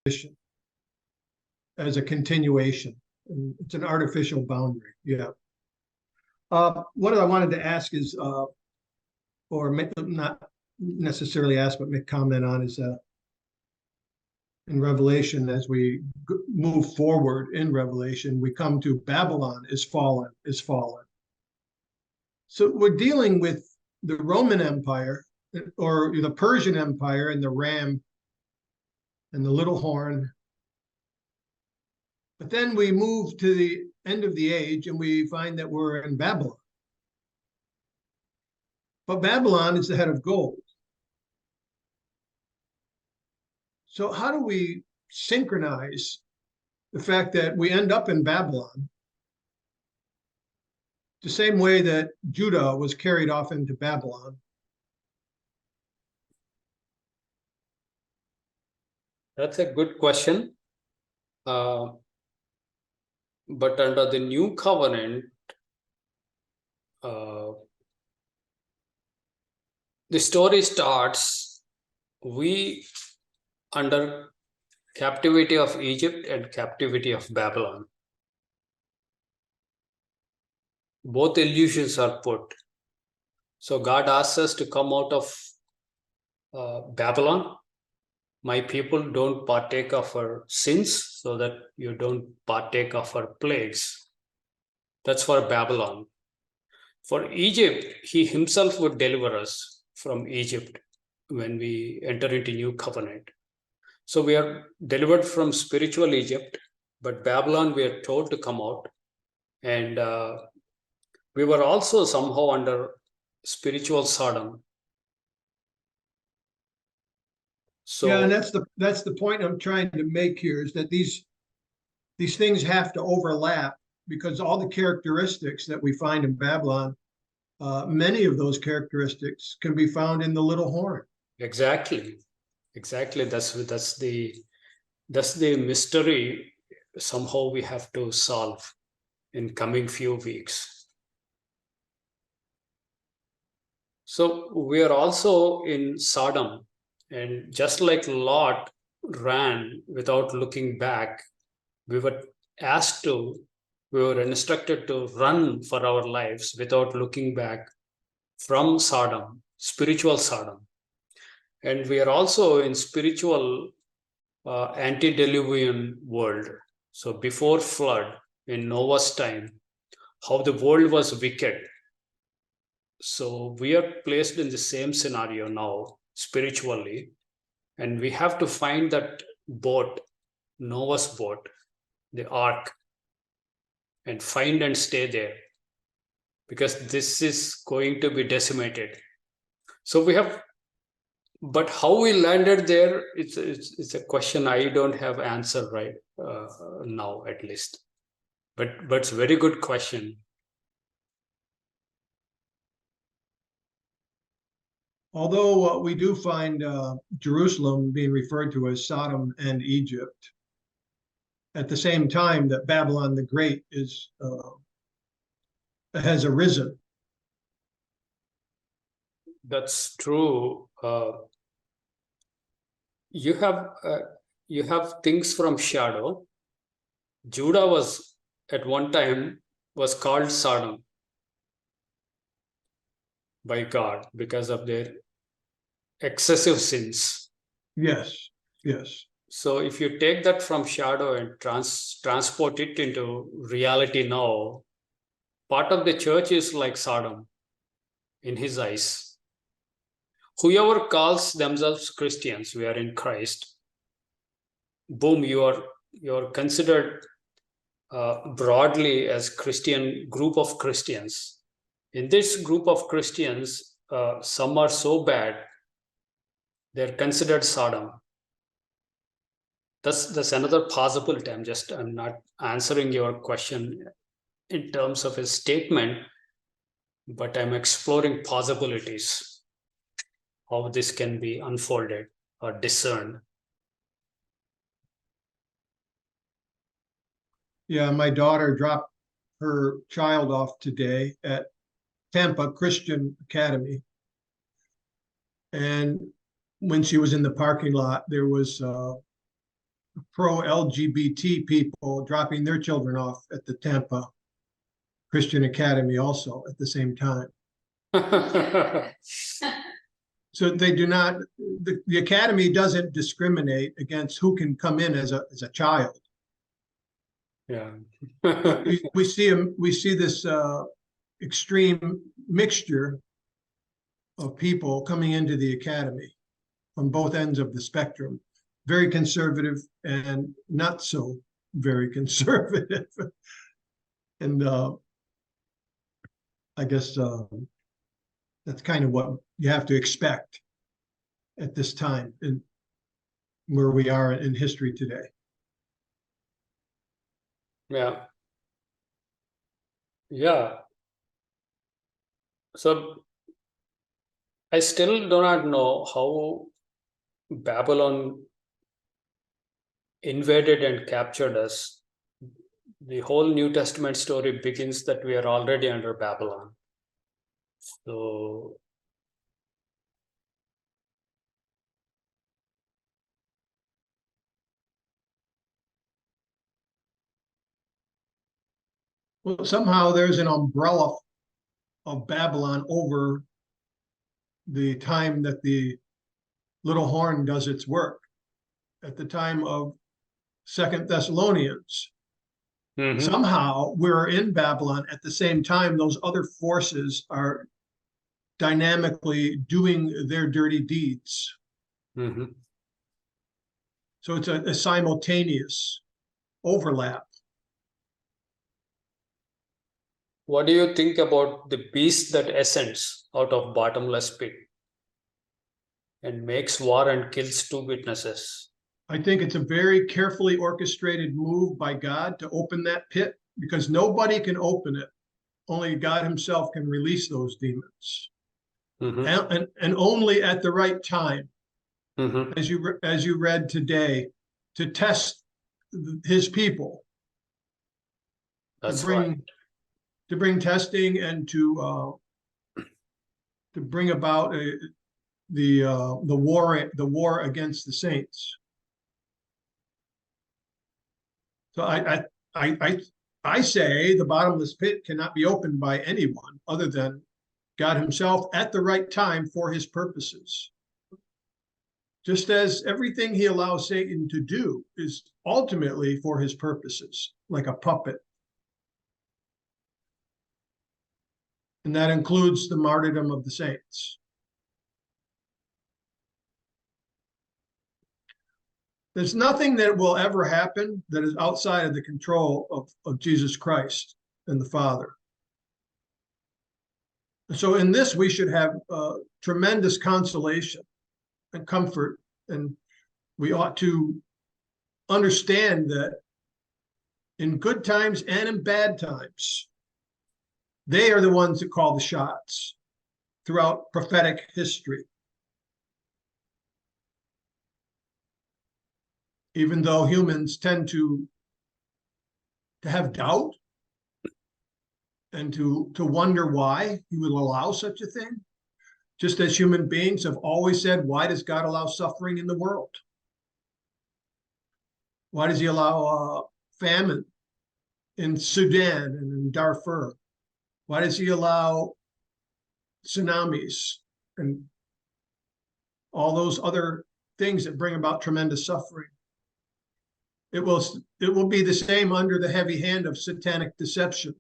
as a continuation. It's an artificial boundary. Yeah. What I wanted to ask is, or not necessarily ask, but make comment on is in Revelation, as we move forward in Revelation, we come to Babylon is fallen, is fallen. So we're dealing with the Roman Empire or the Persian Empire and the ram and the little horn. But then we move to the end of the age and we find that we're in Babylon. But Babylon is the head of gold. So how do we synchronize the fact that we end up in Babylon the same way that Judah was carried off into Babylon? That's a good question. But under the new covenant, the story starts, we under captivity of Egypt and captivity of Babylon. Both illusions are put. So God asks us to come out of Babylon. My people don't partake of our sins, so that you don't partake of our plagues. That's for Babylon. For Egypt, he himself would deliver us from Egypt when we enter into new covenant. So we are delivered from spiritual Egypt, but Babylon we are told to come out. And we were also somehow under spiritual Sodom. So yeah, and that's the point I'm trying to make here, is that these things have to overlap, because all the characteristics that we find in Babylon, many of those characteristics can be found in the little horn. Exactly. That's the mystery somehow we have to solve in coming few weeks. So we are also in Sodom, and just like Lot ran without looking back, we were instructed to run for our lives without looking back from Sodom, spiritual Sodom. And we are also in spiritual antediluvian world. So before flood, in Noah's time, how the world was wicked. So we are placed in the same scenario now, spiritually, and we have to find that boat, Noah's boat, the ark, and find and stay there, because this is going to be decimated. So we have, but how we landed there, it's a question I don't have answer right now, at least. But it's a very good question. Although we do find Jerusalem being referred to as Sodom and Egypt, at the same time that Babylon the Great has arisen. That's true. You have things from shadow. Judah was at one time was called Sodom by God because of their excessive sins. Yes. So if you take that from shadow and transport it into reality now, part of the church is like Sodom in his eyes. Whoever calls themselves Christians, we are in Christ, boom, you are considered broadly as Christian group of Christians. In this group of Christians, some are so bad, they're considered Sodom. That's another possibility. I'm not answering your question in terms of a statement, but I'm exploring possibilities, how this can be unfolded or discerned. Yeah, my daughter dropped her child off today at Tampa Christian Academy. And when she was in the parking lot, there was pro-LGBT people dropping their children off at the Tampa Christian Academy also at the same time. So they do not, the academy doesn't discriminate against who can come in as a child. Yeah. we see this extreme mixture of people coming into the academy from both ends of the spectrum, very conservative and not so very conservative. And I guess that's kind of what you have to expect at this time and where we are in history today. Yeah. Yeah. So I still do not know how Babylon invaded and captured us. The whole New Testament story begins that we are already under Babylon. So Well, somehow there's an umbrella of Babylon over the time that the little horn does its work. At the time of Second Thessalonians, somehow we're in Babylon at the same time those other forces are dynamically doing their dirty deeds. So it's a simultaneous overlap. What do you think about the beast that ascends out of bottomless pit and makes war and kills two witnesses? I think it's a very carefully orchestrated move by God to open that pit because nobody can open it. Only God himself can release those demons. And only at the right time, as you read today, to test his people. That's right. To bring testing and to bring about the war against the saints. So I say the bottomless pit cannot be opened by anyone other than God himself at the right time for his purposes. Just as everything he allows Satan to do is ultimately for his purposes, like a puppet. And that includes the martyrdom of the saints. There's nothing that will ever happen that is outside of the control of Jesus Christ and the Father. So in this, we should have tremendous consolation and comfort, and we ought to understand that in good times and in bad times, they are the ones that call the shots throughout prophetic history. Even though humans tend to have doubt and to wonder why he would allow such a thing, just as human beings have always said, why does God allow suffering in the world? Why does he allow famine in Sudan and in Darfur? Why does he allow tsunamis and all those other things that bring about tremendous suffering? It will be the same under the heavy hand of satanic deception.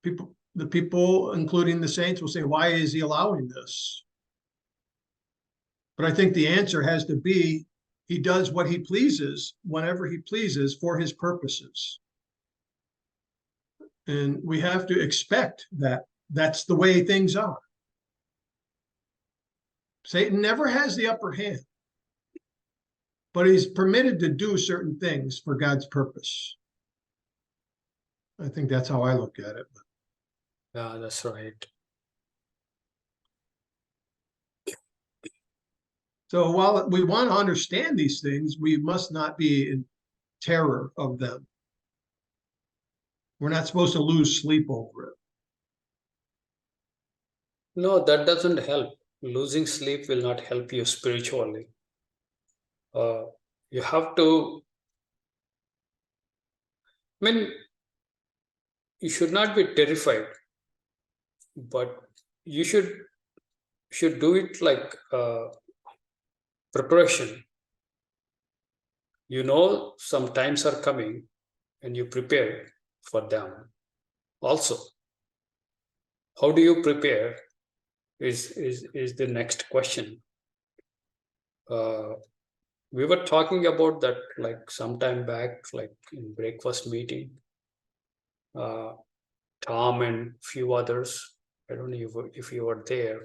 The people, including the saints, will say, why is he allowing this? But I think the answer has to be, he does what he pleases, whenever he pleases, for his purposes. And we have to expect that that's the way things are. Satan never has the upper hand, but he's permitted to do certain things for God's purpose. I think that's how I look at it. Yeah, that's right. So while we want to understand these things, we must not be in terror of them. We're not supposed to lose sleep over it. No, that doesn't help. Losing sleep will not help you spiritually. You have to, I mean, you should not be terrified, but you should do it like preparation. You know, some times are coming and you prepare for them also. How do you prepare is the next question. We were talking about that like sometime back, like in breakfast meeting. Tom and few others. I don't know if you were there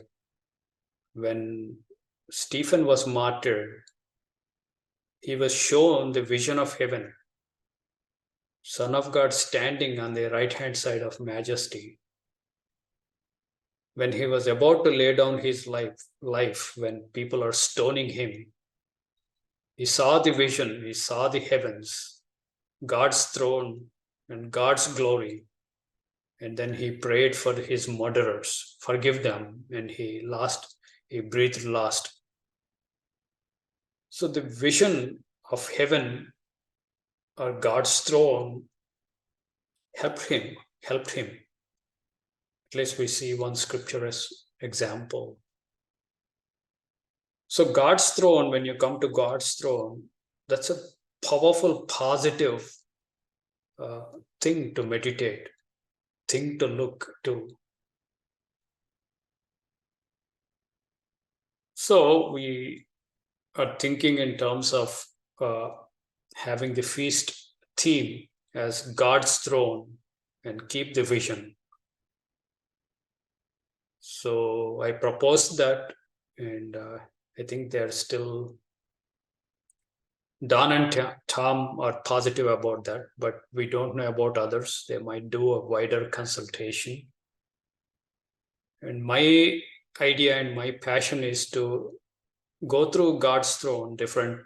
when Stephen was martyred. He was shown the vision of heaven, Son of God standing on the right hand side of majesty. When he was about to lay down his life, when people are stoning him, he saw the vision, he saw the heavens, God's throne and God's glory. And then he prayed for his murderers, forgive them, and he breathed last. So the vision of heaven or God's throne helped him. At least we see one scripture as example. So God's throne, when you come to God's throne, that's a powerful, positive thing to meditate, thing to look to. So we are thinking in terms of having the feast theme as God's throne and keep the vision. So I proposed that, and I think they're still, Don and Tom are positive about that, but we don't know about others. They might do a wider consultation. And my idea and my passion is to go through God's throne, different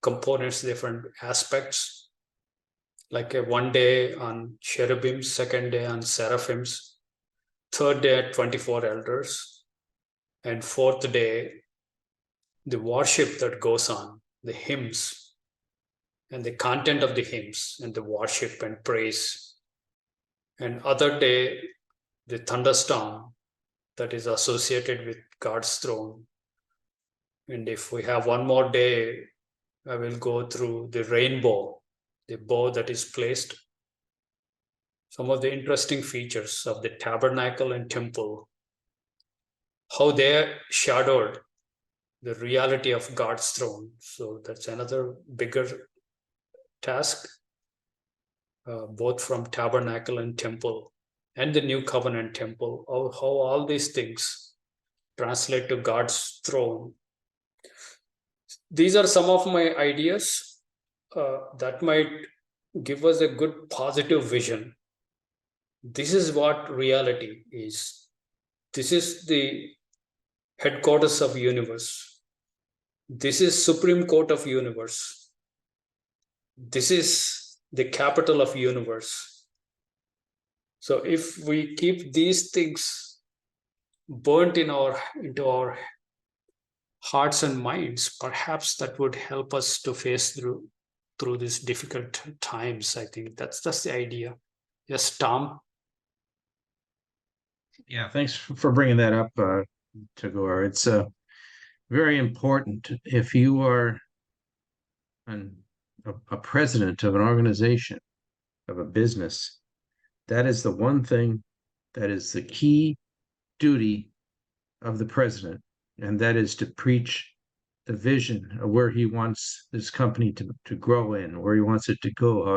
components, different aspects, like one day on cherubims, second day on seraphims, third day at 24 elders, and fourth day, the worship that goes on, the hymns, and the content of the hymns, and the worship and praise. And other day, the thunderstorm that is associated with God's throne. And if we have one more day, I will go through the rainbow, the bow that is placed, some of the interesting features of the tabernacle and temple, how they shadowed the reality of God's throne. So that's another bigger task, both from tabernacle and temple and the new covenant temple, how all these things translate to God's throne. These are some of my ideas that might give us a good positive vision. This is what reality is. This is the headquarters of universe. This is Supreme Court of universe. This is the capital of universe. So if we keep these things burnt into our hearts and minds, perhaps that would help us to face through these difficult times. I think that's the idea. Yes, Tom. Yeah, thanks for bringing that up, Tagore. It's very important. If you are a president of an organization, of a business, that is the one thing that is the key duty of the president, and that is to preach the vision of where he wants this company to grow in, where he wants it to go, how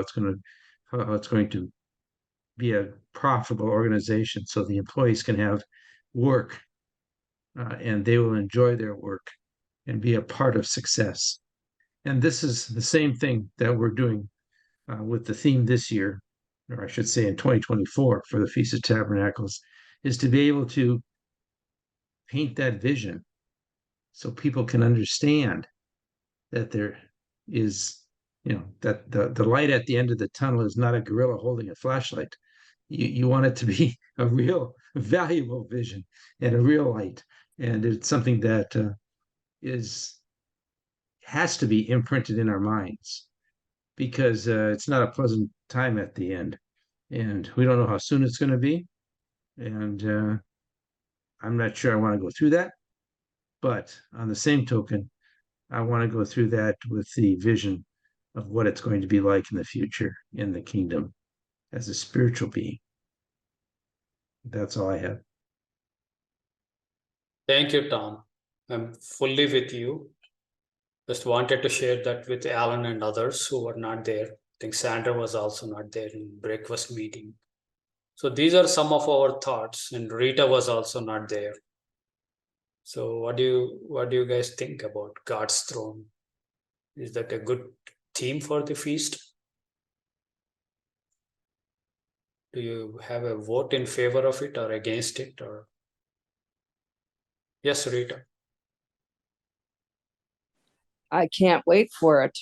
it's going to be a profitable organization so the employees can have work and they will enjoy their work and be a part of success. And this is the same thing that we're doing with the theme this year, or I should say in 2024 for the Feast of Tabernacles, is to be able to paint that vision so people can understand that there is, that the light at the end of the tunnel is not a gorilla holding a flashlight. You want it to be a real valuable vision and a real light. And it's something that is has to be imprinted in our minds, because it's not a pleasant time at the end, and we don't know how soon it's going to be. And I'm not sure I want to go through that. But on the same token, I want to go through that with the vision of what it's going to be like in the future in the kingdom as a spiritual being. That's all I have. Thank you, Tom. I'm fully with you. Just wanted to share that with Alan and others who were not there. I think Sandra was also not there in breakfast meeting. So these are some of our thoughts, and Rita was also not there. So what do you guys think about God's throne? Is that a good theme for the feast? Do you have a vote in favor of it or against it? Or yes, Rita. I can't wait for it.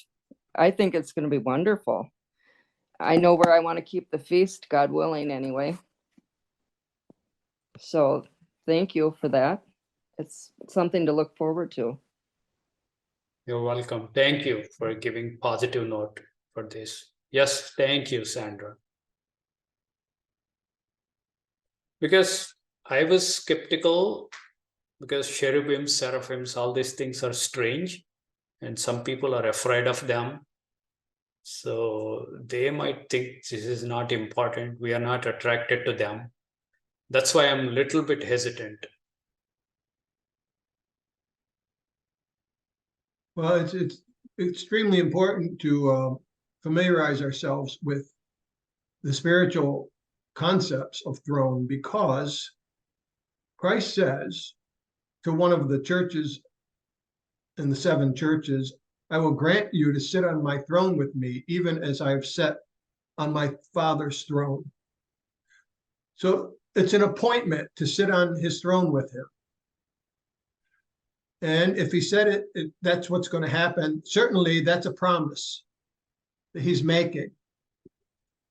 I think it's going to be wonderful. I know where I want to keep the feast, God willing, anyway. So thank you for that. It's something to look forward to. You're welcome. Thank you for giving positive note for this. Yes, thank you, Sandra. Because I was skeptical, because cherubim, seraphims, all these things are strange, and some people are afraid of them. So they might think this is not important. We are not attracted to them. That's why I'm a little bit hesitant. Well, it's extremely important to familiarize ourselves with the spiritual concepts of throne, because Christ says to one of the churches in the 7 churches, I will grant you to sit on my throne with me, even as I have sat on my Father's throne. So it's an appointment to sit on his throne with him. And if he said it, that's what's going to happen. Certainly, that's a promise that he's making.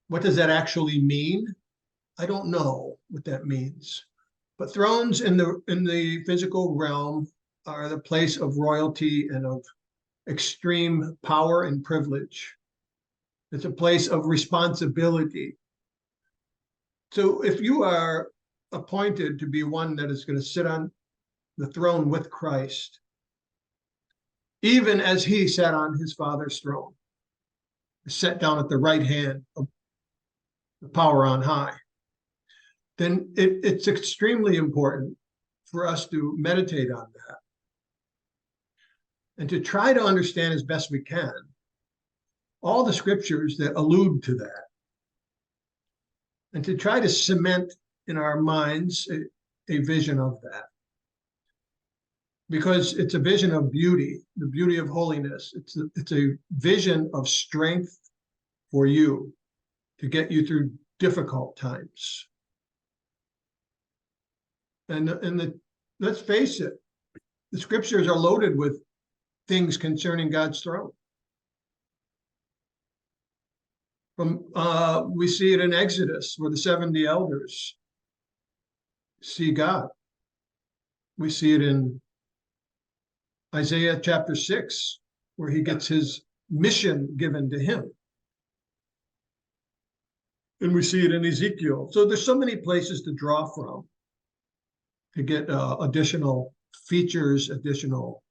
What does that actually mean? I don't know what that means. But thrones in the physical realm are the place of royalty and of extreme power and privilege. It's a place of responsibility. So if you are appointed to be one that is going to sit on the throne with Christ, even as he sat on his Father's throne, sat down at the right hand of the power on high, then it's extremely important for us to meditate on that and to try to understand as best we can all the scriptures that allude to that, and to try to cement in our minds a vision of that. Because it's a vision of beauty, the beauty of holiness. It's a vision of strength for you to get you through difficult times. And let's face it, the scriptures are loaded with things concerning God's throne. We see it in Exodus, where the 70 elders see God. We see it in Isaiah chapter 6, where he gets his mission given to him. And we see it in Ezekiel. So there's so many places to draw from to get additional features, additional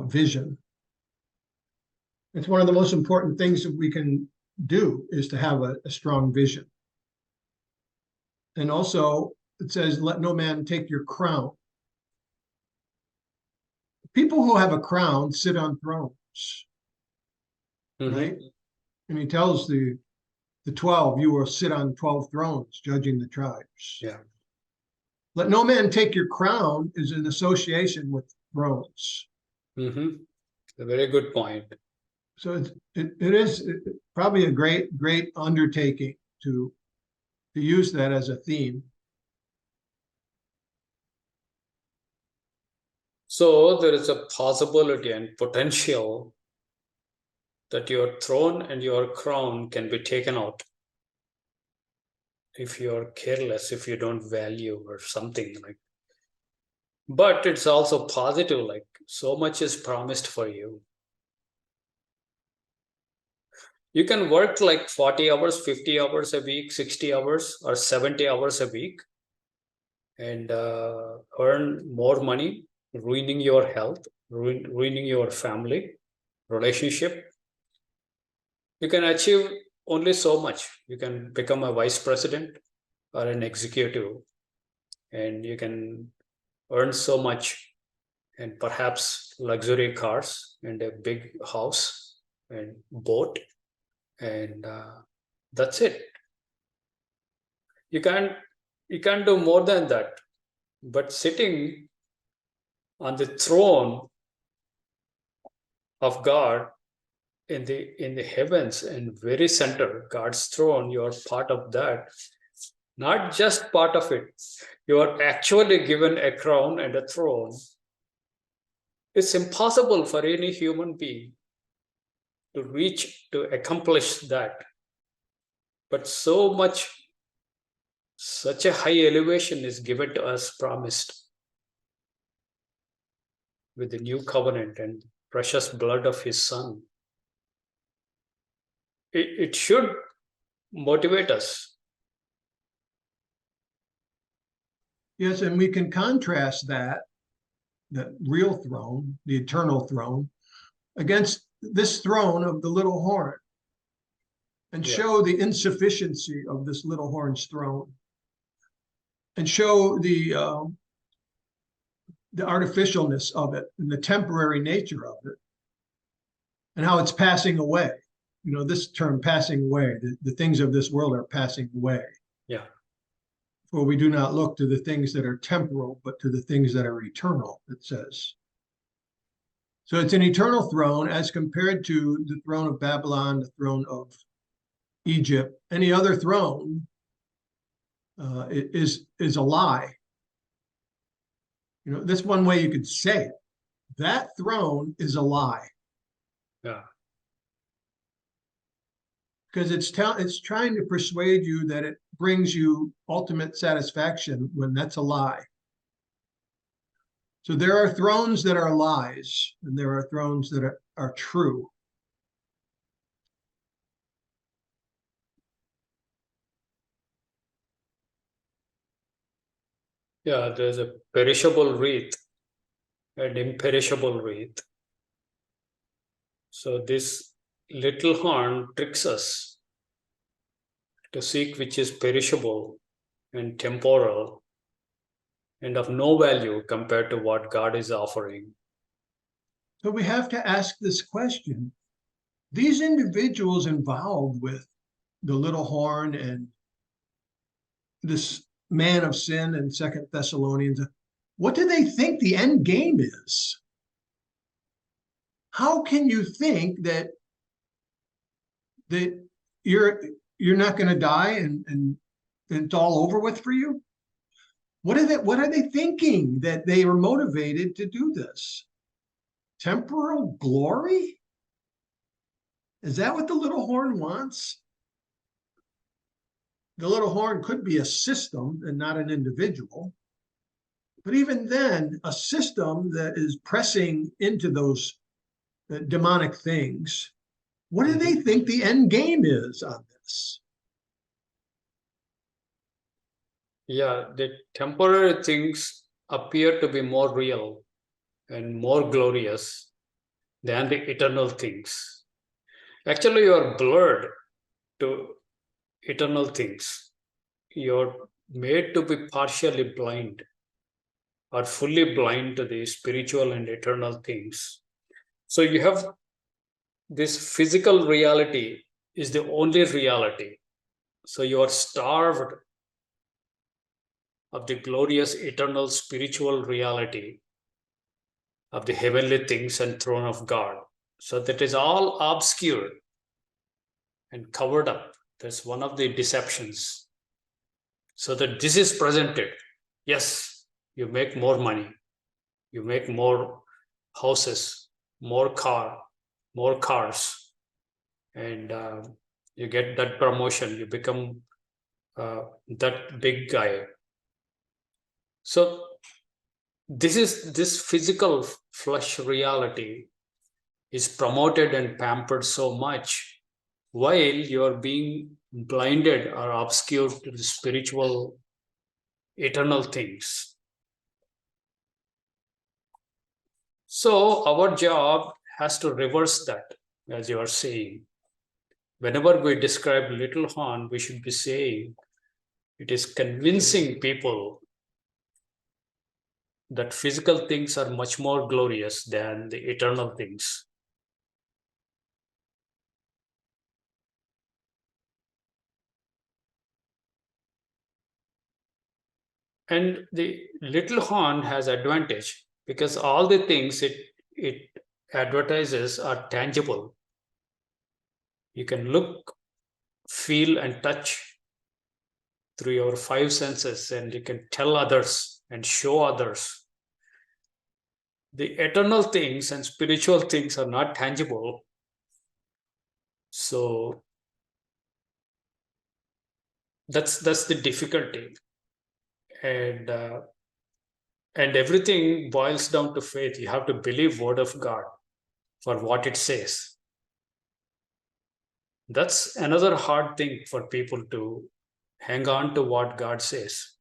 vision. It's one of the most important things that we can do, is to have a strong vision. And also, it says, let no man take your crown. People who have a crown sit on thrones, right? And he tells the 12, you will sit on 12 thrones, judging the tribes. Yeah. Let no man take your crown is an association with thrones. A very good point. So it is probably a great undertaking to use that as a theme. So there is a possibility and potential that your throne and your crown can be taken out if you're careless, if you don't value or something like. But it's also positive, like so much is promised for you. You can work like 40 hours, 50 hours a week, 60 hours, or 70 hours a week, and earn more money, ruining your health, ruining your family, relationship. You can achieve only so much. You can become a vice president or an executive, and you can earn so much, and perhaps luxury cars and a big house and boat, and that's it. You can't do more than that. But sitting on the throne of God in the heavens and very center, God's throne, you are part of that. Not just part of it. You are actually given a crown and a throne. It's impossible for any human being to reach, to accomplish that. But such a high elevation is given to us, promised with the new covenant and precious blood of his son. It should motivate us. Yes, and we can contrast that, the real throne, the eternal throne, against this throne of the little horn, and show the insufficiency of this little horn's throne, and show the artificialness of it and the temporary nature of it, and how it's passing away. You know, this term, passing away, the things of this world are passing away. Yeah. For we do not look to the things that are temporal, but to the things that are eternal, it says. So it's an eternal throne as compared to the throne of Babylon, the throne of Egypt. Any other throne is a lie. You know, that's one way you could say it. That throne is a lie. Yeah. Because it's trying to persuade you that it brings you ultimate satisfaction, when that's a lie. So there are thrones that are lies, and there are thrones that are true. Yeah, there's a perishable wreath and imperishable wreath. So this little horn tricks us to seek which is perishable and temporal and of no value compared to what God is offering. So we have to ask this question. These individuals involved with the little horn and this man of sin in 2 Thessalonians, what do they think the end game is? How can you think that you're not going to die and it's all over with for you? What are they thinking that they are motivated to do this? Temporal glory? Is that what the little horn wants? The little horn could be a system and not an individual. But even then, a system that is pressing into those demonic things, what do they think the end game is on this? Yeah, the temporary things appear to be more real and more glorious than the eternal things. Actually, you are blurred to eternal things. You're made to be partially blind or fully blind to the spiritual and eternal things. So you have this physical reality is the only reality. So you are starved of the glorious eternal spiritual reality of the heavenly things and throne of God. So that is all obscured and covered up. That's one of the deceptions. So that this is presented. Yes, you make more money. You make more houses, more cars, and you get that promotion. You become that big guy. So this physical flesh reality is promoted and pampered so much while you're being blinded or obscured to the spiritual, eternal things. So our job has to reverse that, as you are saying. Whenever we describe little horn, we should be saying it is convincing people that physical things are much more glorious than the eternal things. And the little horn has advantage because all the things it advertises are tangible. You can look, feel, and touch through your five senses, and you can tell others and show others. The eternal things and spiritual things are not tangible. So that's the difficulty. And everything boils down to faith. You have to believe word of God for what it says. That's another hard thing for people to hang on to what God says.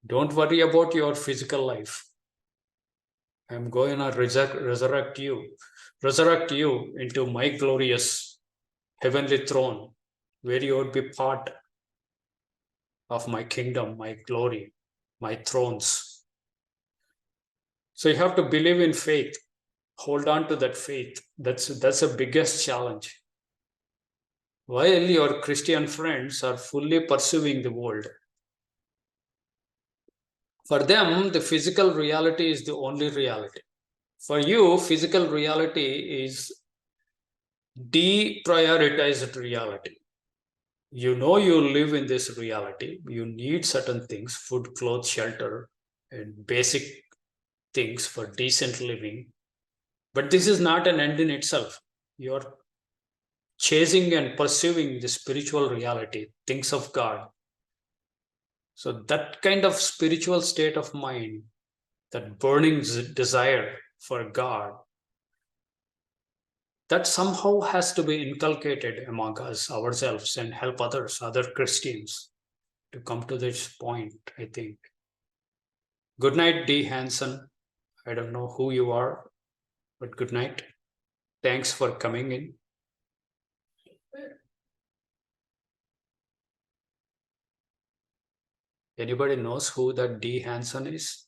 Don't worry about your physical life. I'm going to resurrect you into my glorious heavenly throne, where you would be part of my kingdom, my glory, my thrones. So you have to believe in faith. Hold on to that faith. That's the biggest challenge. While your Christian friends are fully pursuing the world, for them, the physical reality is the only reality. For you, physical reality is deprioritized reality. You know you live in this reality. You need certain things, food, clothes, shelter, and basic things for decent living. But this is not an end in itself. You're chasing and pursuing the spiritual reality, things of God. So that kind of spiritual state of mind, that burning desire for God, that somehow has to be inculcated among us, ourselves, and help others, other Christians, to come to this point, I think. Good night, D. Hanson. I don't know who you are, but good night. Thanks for coming in. Anybody knows who that D. Hanson is?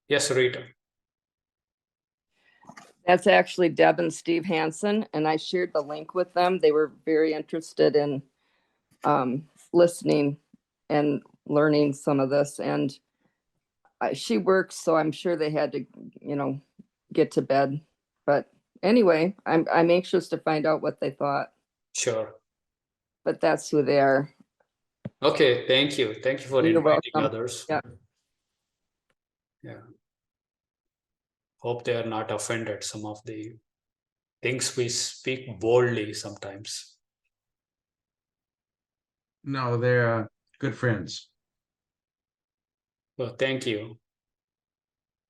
Yes, Rita. That's actually Deb and Steve Hansen, and I shared the link with them. They were very interested in listening and learning some of this. And she works, so I'm sure they had to, get to bed. But anyway, I'm anxious to find out what they thought. Sure. But that's who they are. Okay, thank you. Thank you for You're inviting welcome. others. Yeah. Yeah. Hope they are not offended. Some of the things we speak boldly sometimes. No, they're good friends. Well, thank you.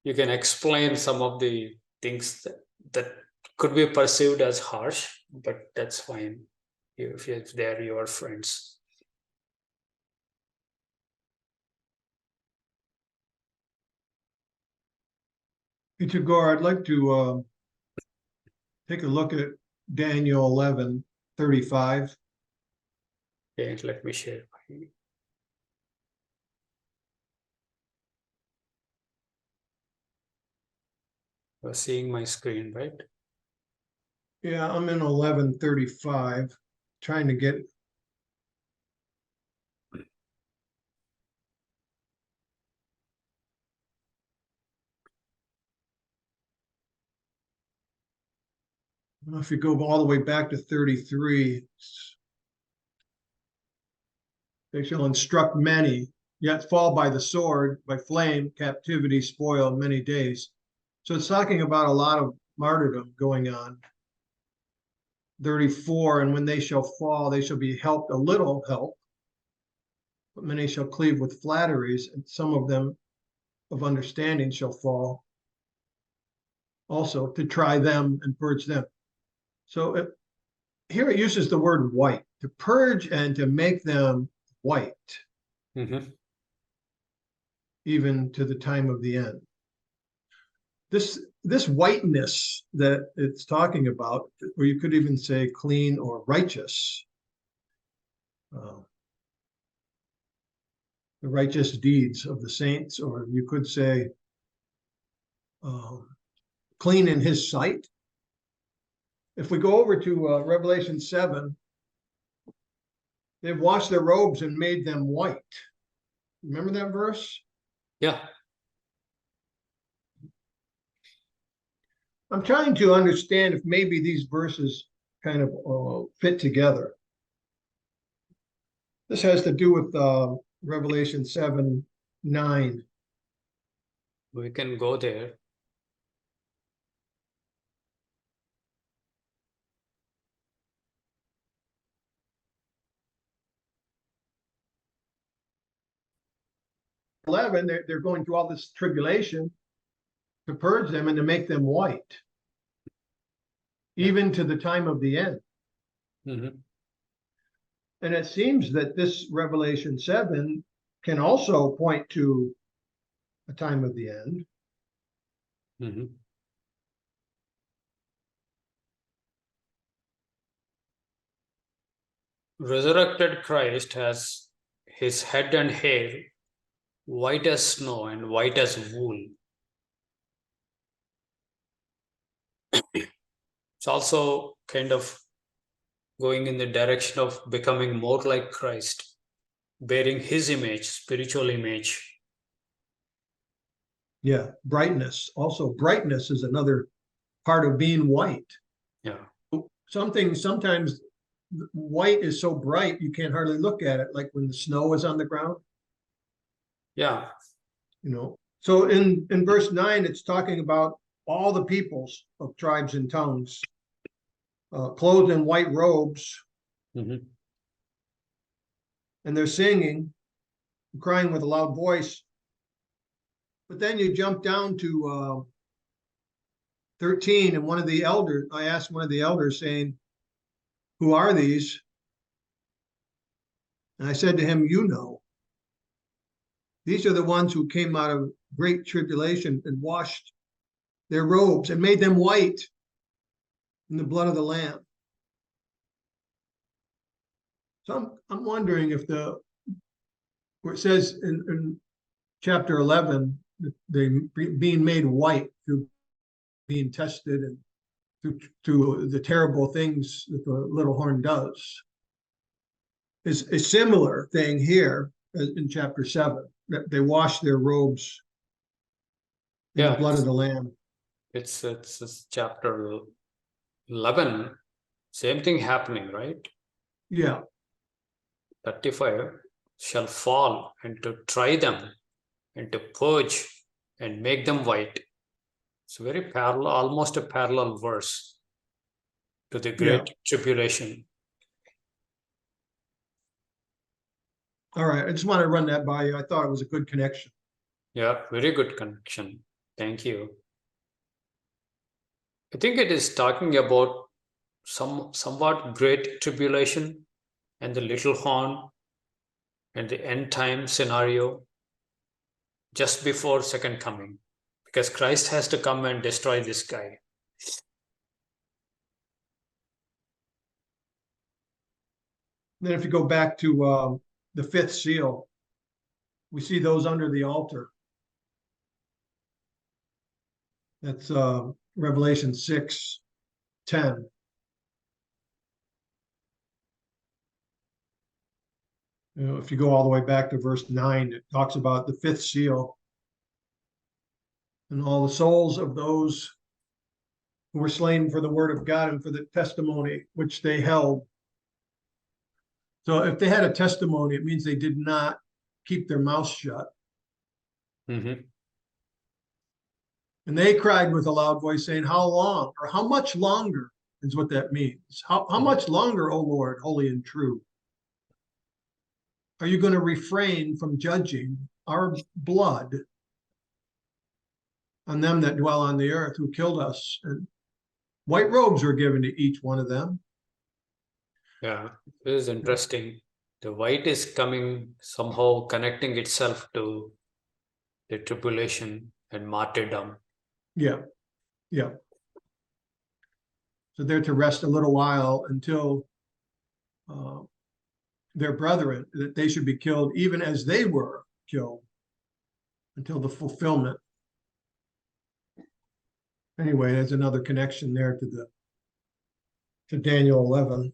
You can explain some of the things that could be perceived as harsh, but that's fine if they're your friends. Hey, Tagore, I'd like to take a look at Daniel 11:35. Okay, let me share. You're seeing my screen, right? Yeah, I'm in 11:35, trying to get. If you go all the way back to 33, they shall instruct many, yet fall by the sword, by flame, captivity, spoil, many days. So it's talking about a lot of martyrdom going on. 34, and when they shall fall, they shall be helped a little help, but many shall cleave with flatteries, and some of them of understanding shall fall also, to try them and purge them. So here it uses the word white, to purge and to make them white, even to the time of the end. This whiteness that it's talking about, or you could even say clean or righteous, the righteous deeds of the saints, or you could say clean in his sight. If we go over to Revelation 7, they've washed their robes and made them white. Remember that verse? Yeah. I'm trying to understand if maybe these verses kind of fit together. This has to do with Revelation 7:9. We can go there. They're going through all this tribulation to purge them and to make them white, even to the time of the end. And it seems that this Revelation 7 can also point to a time of the end. Resurrected Christ has his head and hair white as snow and white as wool. It's also kind of going in the direction of becoming more like Christ, bearing his image, spiritual image. Yeah, brightness. Also, brightness is another part of being white. Yeah. Sometimes white is so bright you can't hardly look at it, like when the snow is on the ground. Yeah. So in verse 9, it's talking about all the peoples of tribes and tongues, clothed in white robes, and they're singing, crying with a loud voice. But then you jump down to 13, and I asked one of the elders saying, "Who are these?" And I said to him, "You know. These are the ones who came out of great tribulation and washed their robes and made them white in the blood of the Lamb." So I'm wondering if where it says in chapter 11, they being made white through being tested and through the terrible things that the little horn does, is a similar thing here in chapter 7, that they wash their robes in the blood of the Lamb. It's chapter 11, same thing happening, right? Yeah. 35 shall fall and to try them and to purge and make them white. It's very parallel, almost a parallel verse to the great tribulation. All right, I just want to run that by you. I thought it was a good connection. Yeah, very good connection. Thank you. I think it is talking about somewhat great tribulation and the little horn and the end time scenario just before second coming, because Christ has to come and destroy this guy. Then if you go back to the fifth seal, we see those under the altar. That's Revelation 6:10. If you go all the way back to verse 9, it talks about the fifth seal and all the souls of those who were slain for the word of God and for the testimony which they held. So if they had a testimony, it means they did not keep their mouth shut. And they cried with a loud voice, saying, "How long?" or "How much longer?" is what that means. How much longer, O Lord, holy and true, are you going to refrain from judging our blood on them that dwell on the earth, who killed us and White robes were given to each one of them. Yeah, this is interesting. The white is coming somehow connecting itself to the tribulation and martyrdom. Yeah, yeah. So they're to rest a little while until their brethren, that they should be killed even as they were killed, until the fulfillment. Anyway, there's another connection there to Daniel 11.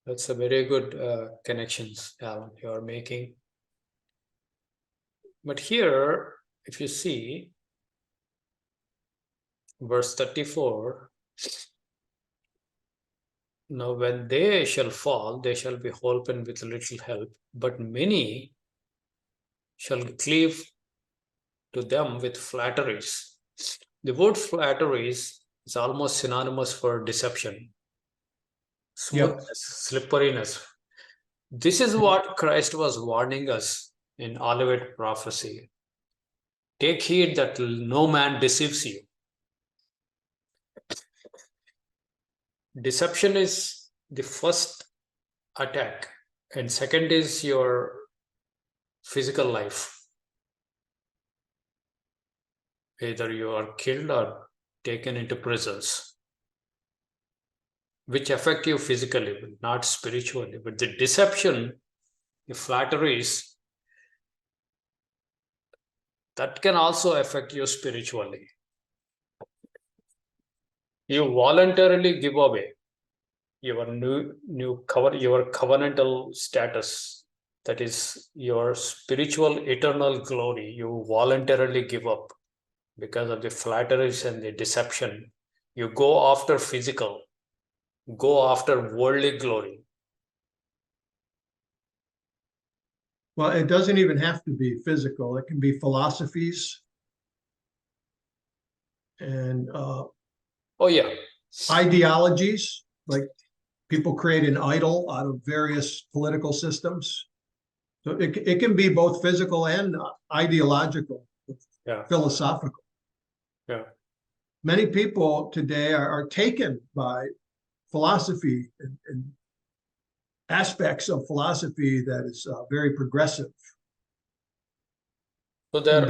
That's a very good connections, Alan, you are making. But here, if you see, verse 34, now when they shall fall, they shall be holpen with little help, but many shall cleave to them with flatteries. The word flatteries is almost synonymous for deception, smoothness, slipperiness. This is what Christ was warning us in Olivet prophecy. Take heed that no man deceives you. Deception is the first attack, and second is your physical life. Either you are killed or taken into prisons, which affect you physically, but not spiritually. But the deception, the flatteries, that can also affect you spiritually. You voluntarily give away your your covenantal status, that is your spiritual eternal glory. You voluntarily give up because of the flatteries and the deception. You go after physical, go after worldly glory. Well, it doesn't even have to be physical. It can be philosophies and Oh yeah, ideologies. Like people create an idol out of various political systems. So it can be both physical and ideological, yeah, philosophical. yeah. Many people today are taken by philosophy and aspects of philosophy that is very progressive. So And they're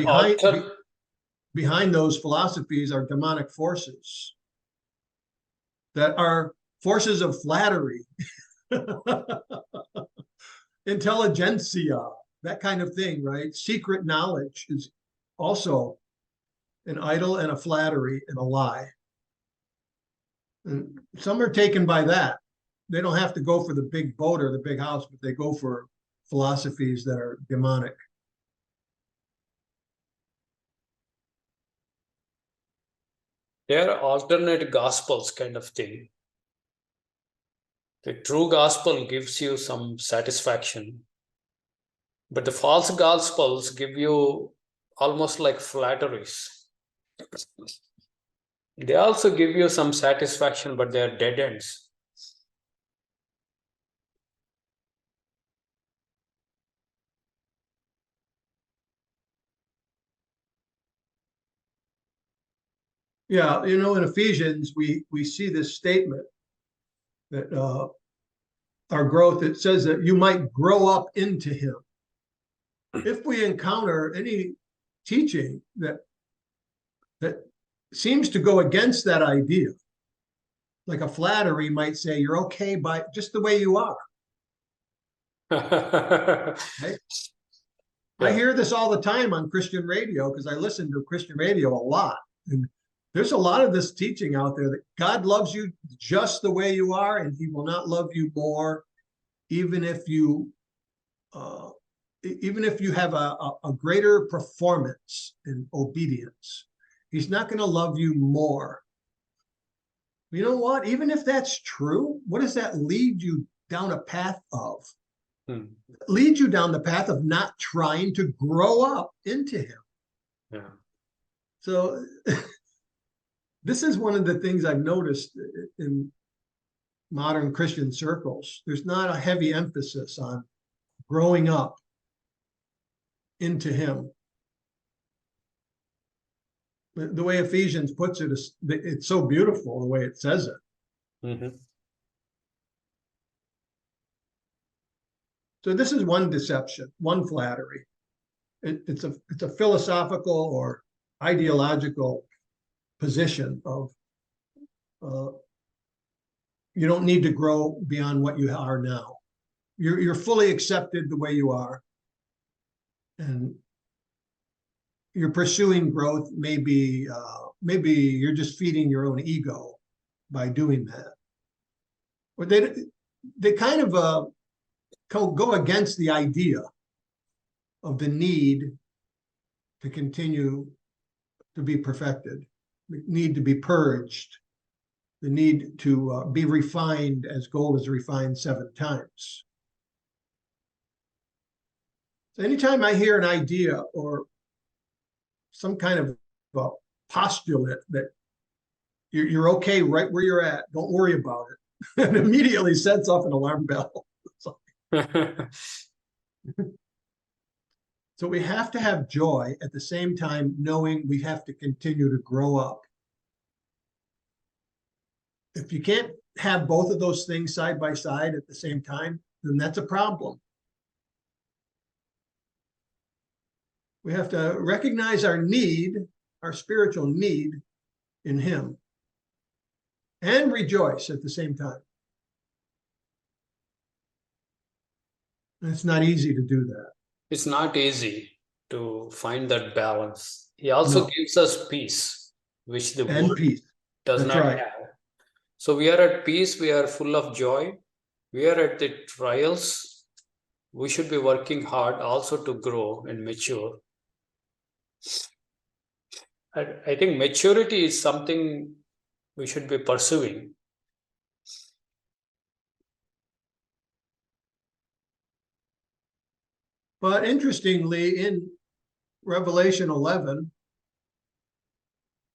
behind those philosophies are demonic forces that are forces of flattery, intelligentsia, that kind of thing, right? Secret knowledge is also an idol and a flattery and a lie. And some are taken by that. They don't have to go for the big boat or the big house, but they go for philosophies that are demonic. they're alternate gospels kind of thing. The true gospel gives you some satisfaction, but the false gospels give you almost like flatteries. They also give you some satisfaction, but they're dead ends. Yeah, you know, in Ephesians, we see this statement that our growth, it says that you might grow up into him. If we encounter any teaching that seems to go against that idea, like a flattery might say, you're okay by just the way you are. Right? I hear this all the time on Christian radio because I listen to Christian radio a lot. And there's a lot of this teaching out there that God loves you just the way you are, and he will not love you more, even if you have a greater performance in obedience. He's not going to love you more. You know what? Even if that's true, what does that lead you down a path of? Lead you down the path of not trying to grow up into him. Yeah. So this is one of the things I've noticed in modern Christian circles. There's not a heavy emphasis on growing up into him. The way Ephesians puts it is, it's so beautiful the way it says it. Mhm. So this is one deception, one flattery. It's a philosophical or ideological position of you don't need to grow beyond what you are now. You're fully accepted the way you are, and you're pursuing growth. Maybe you're just feeding your own ego by doing that. Or they kind of go against the idea of the need to continue to be perfected, the need to be purged, the need to be refined as gold is refined 7 times. So anytime I hear an idea or some kind of postulate that you're okay right where you're at, don't worry about it, it immediately sets off an alarm bell. So we have to have joy at the same time, knowing we have to continue to grow up. If you can't have both of those things side by side at the same time, then that's a problem. We have to recognize our need, our spiritual need in Him, and rejoice at the same time. And it's not easy to do that. It's not easy to find that balance. He also No. gives us peace, which the And world peace. does That's not right. have. So we are at peace, we are full of joy, we are at the trials. We should be working hard also to grow and mature. I think maturity is something we should be pursuing. But interestingly, in Revelation 11,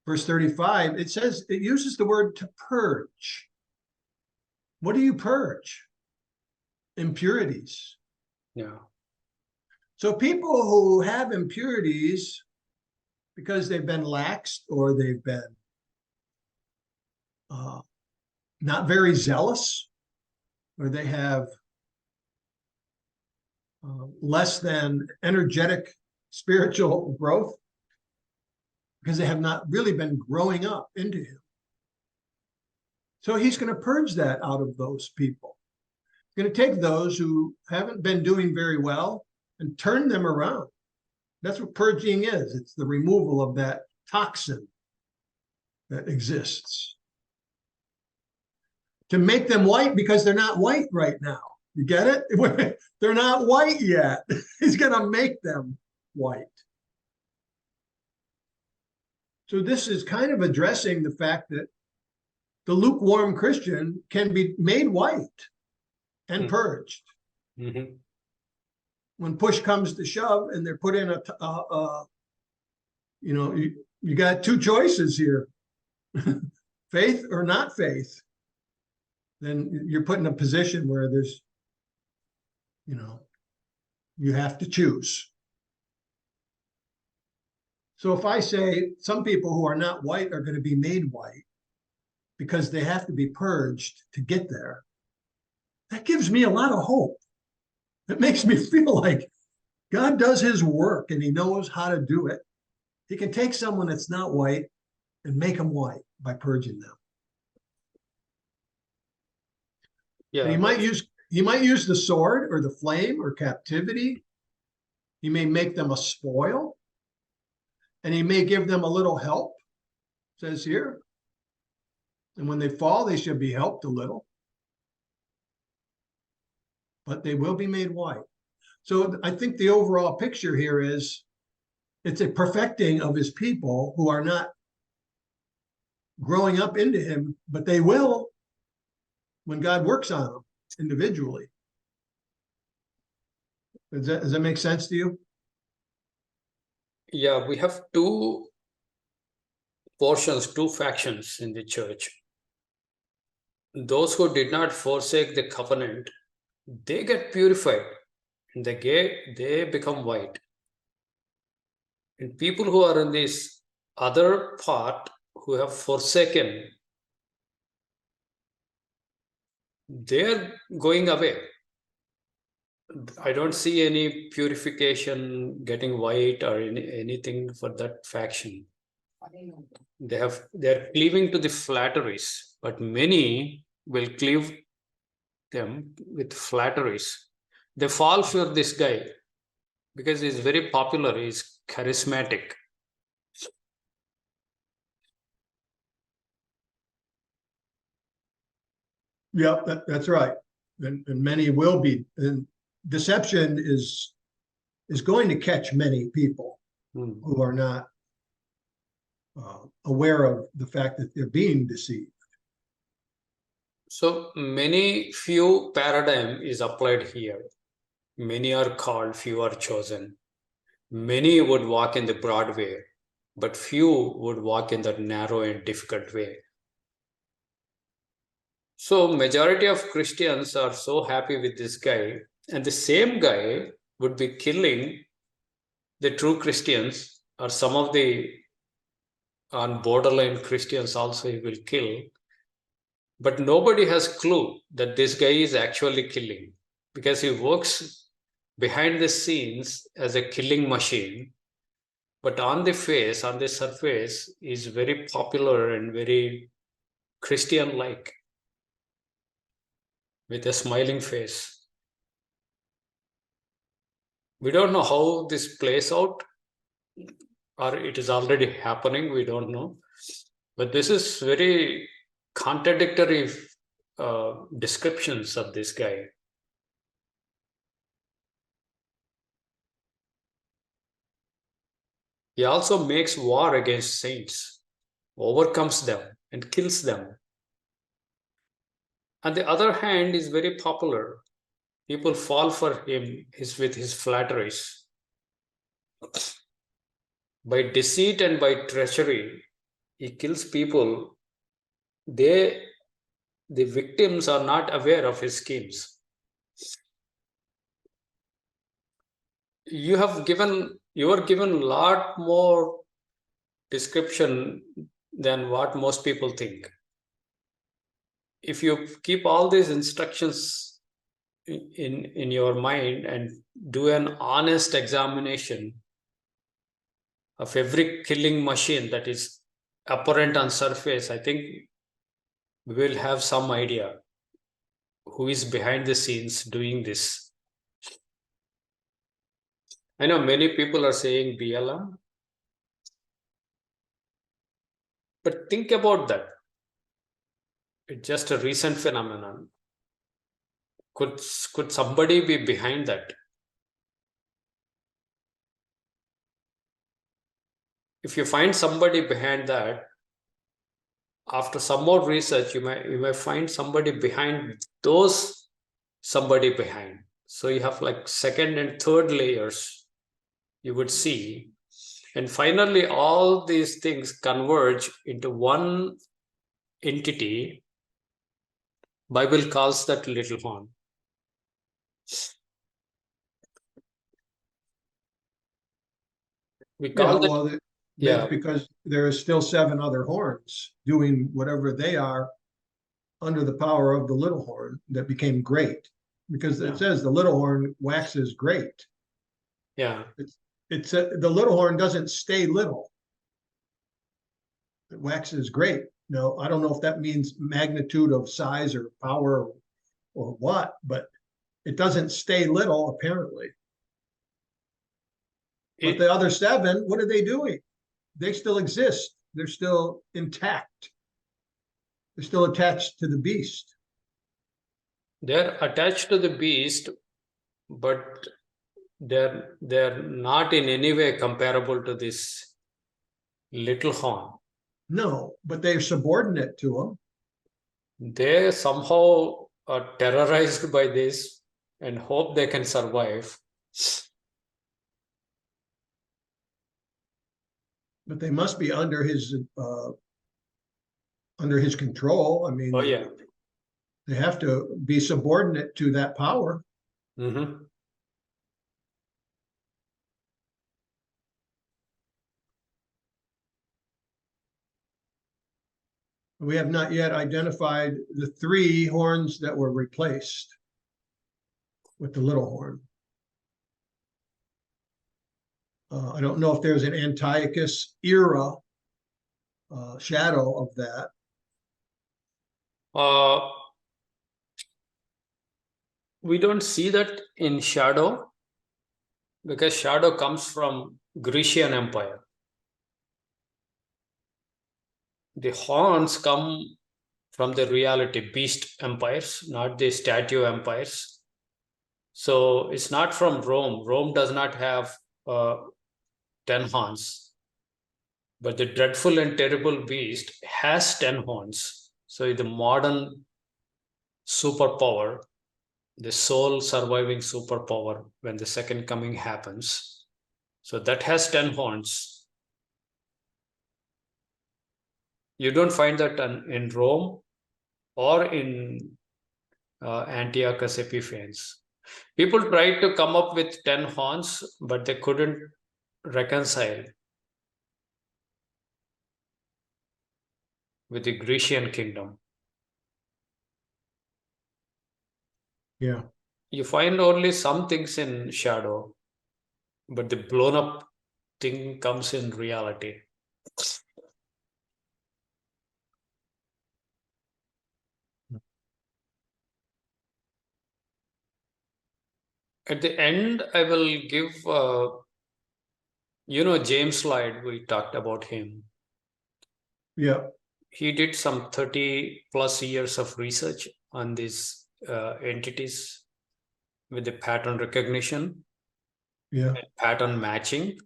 verse 35, it says, it uses the word to purge. What do you purge? Impurities. Yeah. So people who have impurities because they've been laxed or they've been not very zealous, or they have less than energetic spiritual growth because they have not really been growing up into Him. So He's going to purge that out of those people. He's going to take those who haven't been doing very well and turn them around. That's what purging is. It's the removal of that toxin that exists. To make them white because they're not white right now. You get it? They're not white yet. He's going to make them white. So this is kind of addressing the fact that the lukewarm Christian can be made white and purged. Mm-hmm. When push comes to shove and they're put in you got 2 choices here, faith or not faith. Then you're put in a position where there's, you have to choose. So if I say some people who are not white are going to be made white because they have to be purged to get there, that gives me a lot of hope. It makes me feel like God does His work and He knows how to do it. He can take someone that's not white and make them white by purging them. Yeah. And he might use the sword or the flame or captivity. He may make them a spoil, and He may give them a little help, it says here. And when they fall, they should be helped a little. But they will be made white. So I think the overall picture here is it's a perfecting of His people who are not growing up into Him, but they will when God works on them individually. Does that make sense to you? Yeah, we have 2 portions, 2 factions in the church. Those who did not forsake the covenant, they get purified and they become white. And people who are in this other part who have forsaken, they're going away. I don't see any purification getting white or anything for that faction. They're cleaving to the flatteries, but many will cleave them with flatteries. They fall for this guy because he's very popular, he's charismatic. Yeah, that's right. And many will be. And deception is going to catch many people who are not aware of the fact that they're being deceived. So few paradigm is applied here. Many are called, few are chosen. Many would walk in the broad way, but few would walk in the narrow and difficult way. So majority of Christians are so happy with this guy, and the same guy would be killing the true Christians, or some of the on borderline Christians also he will kill. But nobody has clue that this guy is actually killing, because he works behind the scenes as a killing machine. But on the surface, is very popular and very Christian-like, with a smiling face. We don't know how this plays out, or it is already happening, we don't know. But this is very contradictory descriptions of this guy. He also makes war against saints, overcomes them, and kills them. On the other hand, is very popular. People fall for him with his flatteries. By deceit and by treachery, he kills people. The victims are not aware of his schemes. You are given a lot more description than what most people think. If you keep all these instructions in your mind and do an honest examination of every killing machine that is apparent on surface, I think we will have some idea who is behind the scenes doing this. I know many people are saying BLM, but think about that. It's just a recent phenomenon. Could somebody be behind that? If you find somebody behind that, after some more research, you may find somebody behind those somebody behind. So you have like second and third layers you would see. And finally, all these things converge into one entity. Bible calls that little horn. We call that's because there is still 7 other horns doing whatever they are under the power of the little horn that became great. Because it says the little horn waxes great. Yeah. It's the little horn doesn't stay little. It waxes great. Now, I don't know if that means magnitude of size or power or what, but it doesn't stay little, apparently. But the other 7, what are they doing? They still exist. They're still intact. They're still attached to the beast. They're attached to the beast, but they're not in any way comparable to this little horn. No, but they're subordinate to them. They somehow are terrorized by this and hope they can survive. But they must be under his control. I mean, oh yeah, they have to be subordinate to that power. Mm-hmm. We have not yet identified the 3 horns that were replaced with the little horn. I don't know if there's an Antiochus era shadow of that. We don't see that in shadow, because shadow comes from Grecian Empire. The horns come from the reality beast empires, not the statue empires. So it's not from Rome. Rome does not have 10 horns. But the dreadful and terrible beast has 10 horns. So the modern superpower, the sole surviving superpower when the second coming happens. So that has 10 horns. You don't find that in Rome or in Antiochus Epiphanes. People tried to come up with 10 horns, but they couldn't reconcile with the Grecian kingdom. Yeah. You find only some things in shadow, but the blown up thing comes in reality. At the end, I will give, James Lloyd, we talked about him. Yeah. He did some 30 plus years of research on these entities with the pattern recognition, Yeah. and pattern matching.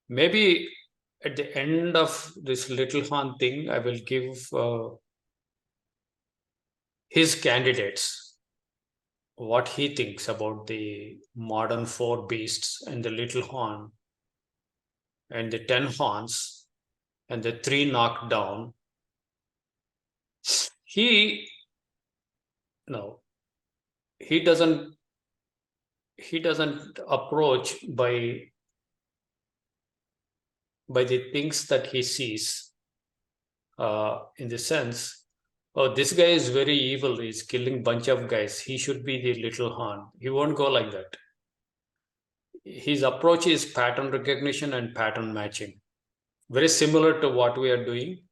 Maybe at the end of this little horn thing, I will give his candidates what he thinks about the modern 4 beasts and the little horn and the 10 horns and the 3 knocked down. He doesn't approach by the things that he sees, in the sense, oh, this guy is very evil, he's killing bunch of guys, he should be the little horn. He won't go like that. His approach is pattern recognition and pattern matching, very similar to what we are doing,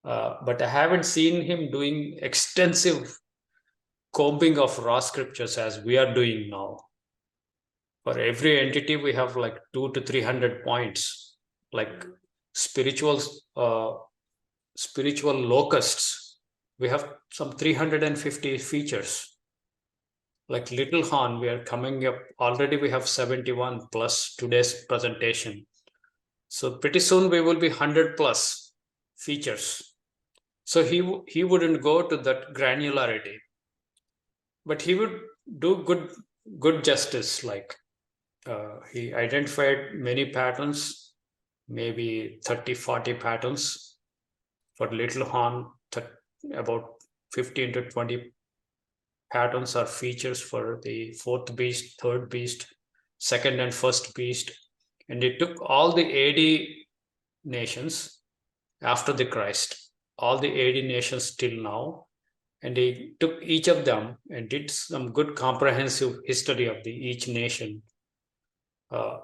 but I haven't seen him doing extensive combing of raw scriptures as we are doing now. For every entity, we have like 200 to 300 points, like spiritual locusts. We have some 350 features. Like little horn, we are coming up already. We have 71 plus today's presentation. So pretty soon we will be 100 plus features. So he wouldn't go to that granularity, but he would do good justice. Like he identified many patterns, maybe 30, 40 patterns for little horn, about 15 to 20 patterns or features for the 4th beast, 3rd beast, 2nd and 1st beast. And he took all the AD nations after the Christ, all the AD nations till now, and he took each of them and did some good comprehensive history of each nation.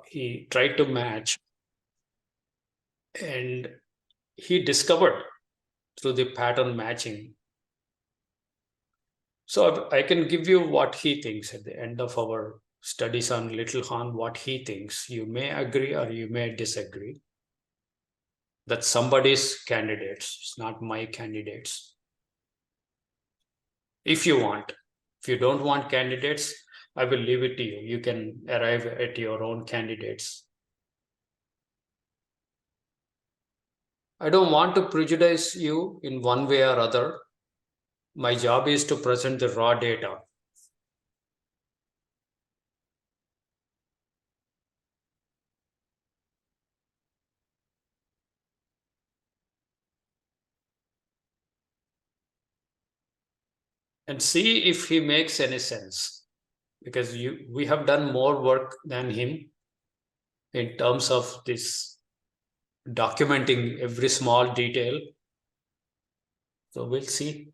He tried to match, and he discovered through the pattern matching. So I can give you what he thinks at the end of our studies on Little Horn, what he thinks. You may agree or you may disagree. That's somebody's candidates. It's not my candidates. If you want. If you don't want candidates, I will leave it to you. You can arrive at your own candidates. I don't want to prejudice you in one way or other. My job is to present the raw data. And see if he makes any sense. Because we have done more work than him in terms of this documenting every small detail. So we'll see.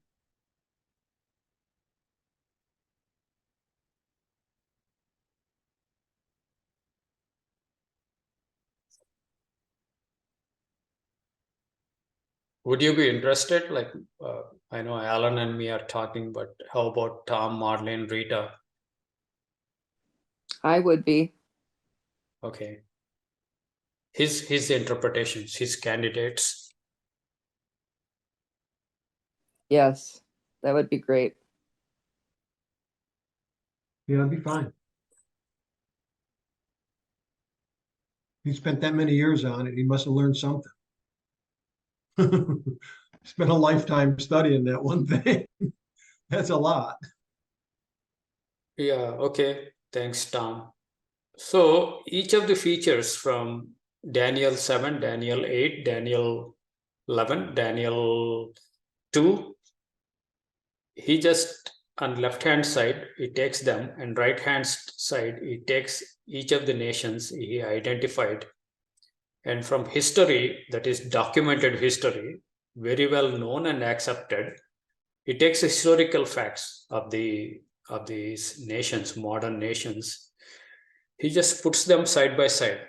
Would you be interested? Like, I know Alan and me are talking, but how about Tom, Marlene, Rita? I would be. Okay. His interpretations, his candidates. Yes, that would be great. Yeah, it'd be fine. He spent that many years on it. He must have learned something. Spent a lifetime studying that one thing. That's a lot. Yeah, okay. Thanks, Tom. So each of the features from Daniel 7, Daniel 8, Daniel 11, Daniel 2, he just on left hand side, he takes them, and right hand side, he takes each of the nations he identified. And from history, that is documented history, very well known and accepted, he takes historical facts of these nations, modern nations. He just puts them side by side.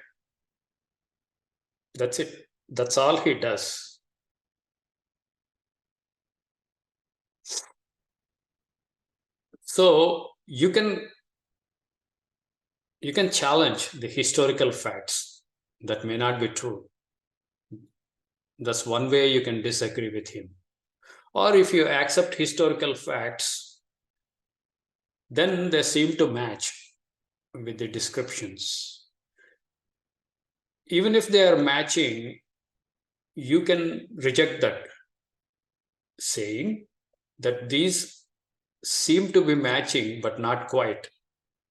That's it. That's all he does. So you can challenge the historical facts that may not be true. That's one way you can disagree with him. Or if you accept historical facts, then they seem to match with the descriptions. Even if they are matching, you can reject that, saying that these seem to be matching, but not quite.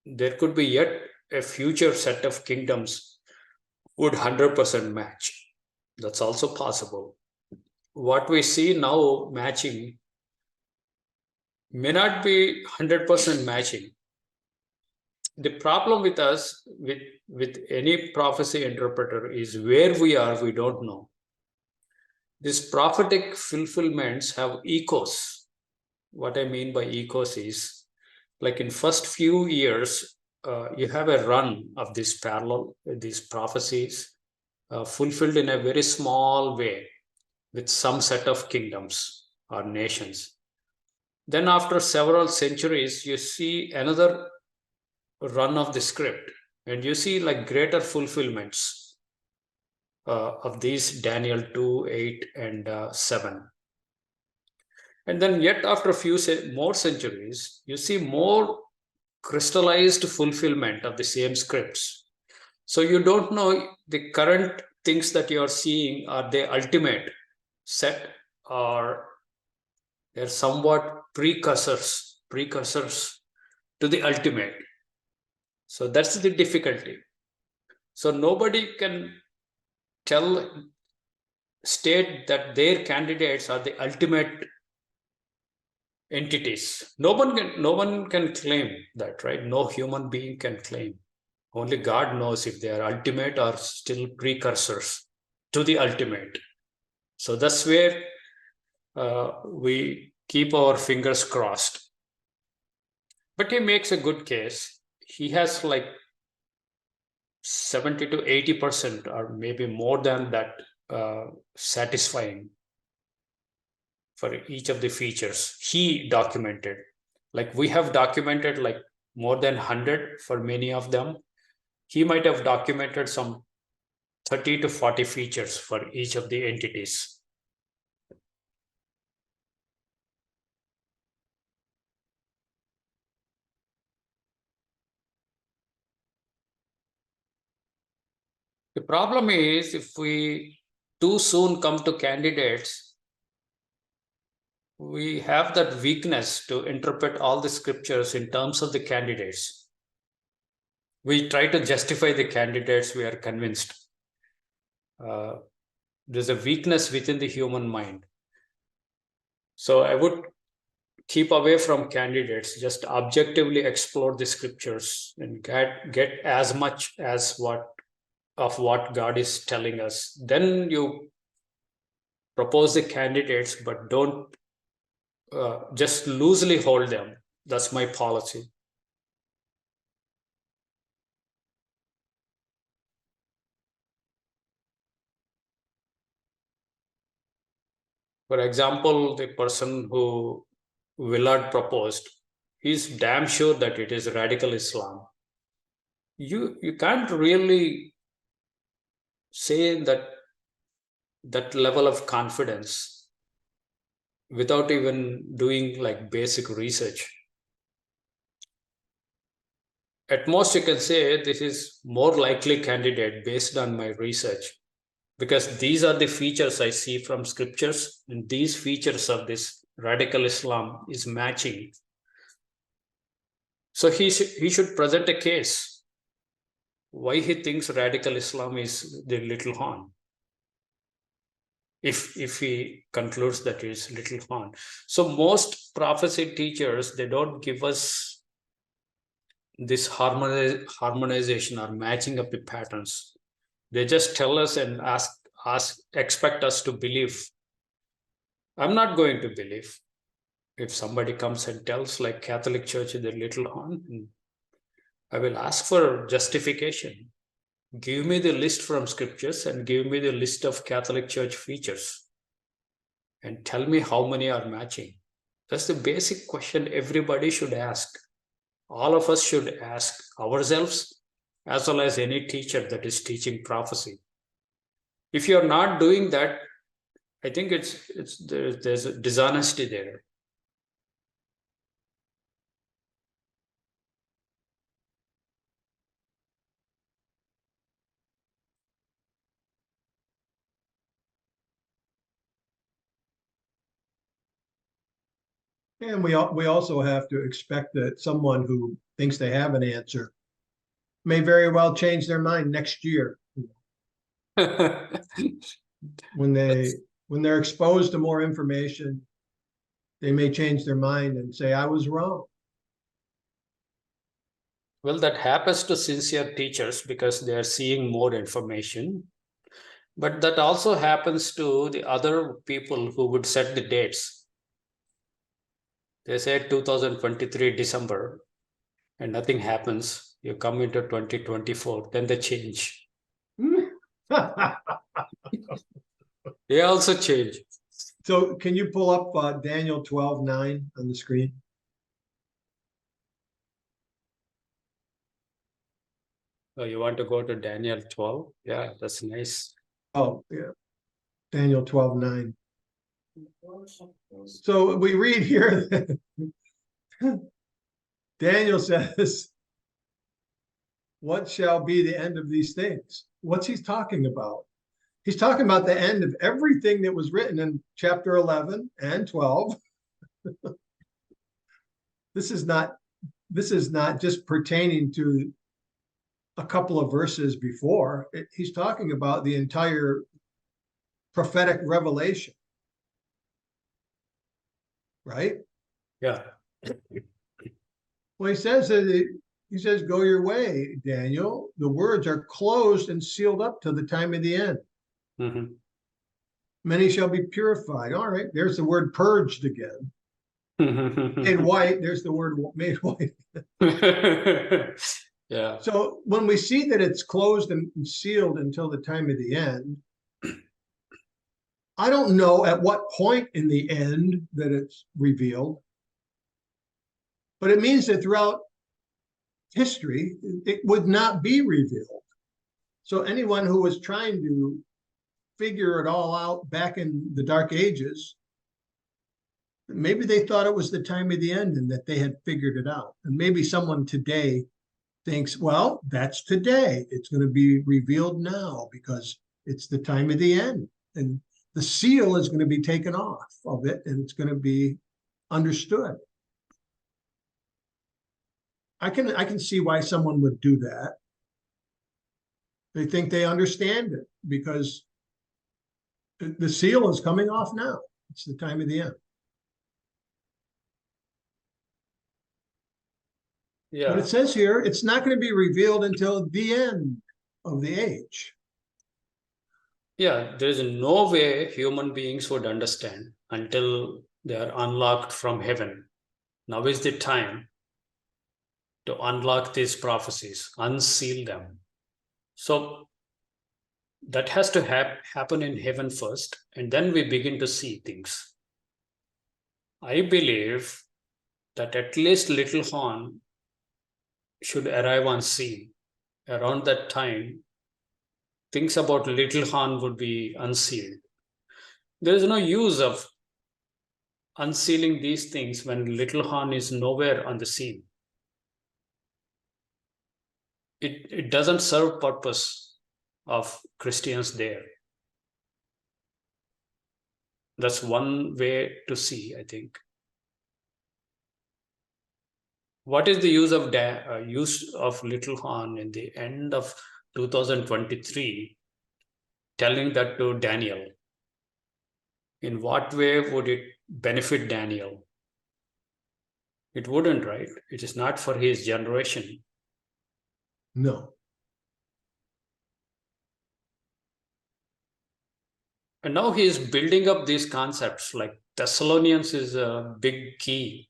There could be yet a future set of kingdoms would 100% match. That's also possible. What we see now matching may not be 100% matching. The problem with us, with any prophecy interpreter, is where we are, we don't know. These prophetic fulfillments have echoes. What I mean by echoes is, like in first few years, you have a run of these prophecies fulfilled in a very small way with some set of kingdoms or nations. Then after several centuries, you see another run of the script, and you see like greater fulfillments of these Daniel 2, 8, and 7. And then yet after a few more centuries, you see more crystallized fulfillment of the same scripts. So you don't know the current things that you are seeing, are they ultimate set, or they're somewhat precursors to the ultimate. So that's the difficulty. So nobody can state that their candidates are the ultimate entities. No one can claim that, right? No human being can claim. Only God knows if they are ultimate or still precursors to the ultimate. So that's where we keep our fingers crossed. But he makes a good case. He has like 70 to 80%, or maybe more than that, satisfying for each of the features he documented. Like we have documented like more than 100 for many of them. He might have documented some 30 to 40 features for each of the entities. The problem is if we too soon come to candidates, we have that weakness to interpret all the scriptures in terms of the candidates. We try to justify the candidates, we are convinced. There's a weakness within the human mind. So I would keep away from candidates, just objectively explore the scriptures and get as much as what of what God is telling us. Then you propose the candidates, but don't just loosely hold them. That's my policy. For example, the person who Willard proposed, he's damn sure that it is radical Islam. You can't really say that level of confidence without even doing like basic research. At most, you can say this is more likely candidate based on my research, because these are the features I see from scriptures, and these features of this radical Islam is matching. So he should present a case why he thinks radical Islam is the little horn. If he concludes that it is little horn. So most prophecy teachers, they don't give us this harmonization or matching up the patterns. They just tell us and expect us to believe. I'm not going to believe. If somebody comes and tells like Catholic Church is the little horn, I will ask for justification. Give me the list from scriptures and give me the list of Catholic Church features and tell me how many are matching. That's the basic question everybody should ask. All of us should ask ourselves as well as any teacher that is teaching prophecy. If you're not doing that, I think there's a dishonesty there. And we also have to expect that someone who thinks they have an answer may very well change their mind next year when they're exposed to more information. They may change their mind and say, I was wrong. Well, that happens to sincere teachers because they are seeing more information. But that also happens to the other people who would set the dates. They say 2023 December and nothing happens. You come into 2024, then they change. They also change. So can you pull up Daniel 12:9 on the screen? Oh, you want to go to Daniel 12? Yeah, that's nice. Oh, yeah. Daniel 12:9. So we read here that Daniel says, what shall be the end of these things? What's he talking about? He's talking about the end of everything that was written in chapter 11 and 12. This is not just pertaining to a couple of verses before. He's talking about the entire prophetic revelation. Right? Yeah. Well, he says, go your way, Daniel. The words are closed and sealed up till the time of the end. Mm-hmm. Many shall be purified. All right, there's the word purged again. Made white, there's the word made white. Yeah. So when we see that it's closed and sealed until the time of the end, I don't know at what point in the end that it's revealed, but it means that throughout history, it would not be revealed. So anyone who was trying to figure it all out back in the Dark Ages, maybe they thought it was the time of the end and that they had figured it out. And maybe someone today thinks, well, that's today. It's going to be revealed now because it's the time of the end. And the seal is going to be taken off of it and it's going to be understood. I can see why someone would do that. They think they understand it because the seal is coming off now. It's the time of the end. Yeah. But it says here, it's not going to be revealed until the end of the age. Yeah, there is no way human beings would understand until they are unlocked from heaven. Now is the time to unlock these prophecies, unseal them. So that has to happen in heaven first, and then we begin to see things. I believe that at least little horn should arrive on scene. Around that time, things about little horn would be unsealed. There is no use of unsealing these things when little horn is nowhere on the scene. It doesn't serve purpose of Christians there. That's one way to see, I think. What is the use of little horn in the end of 2023? Telling that to Daniel. In what way would it benefit Daniel? It wouldn't, right? It is not for his generation. No. And now he is building up these concepts, like Thessalonians is a big key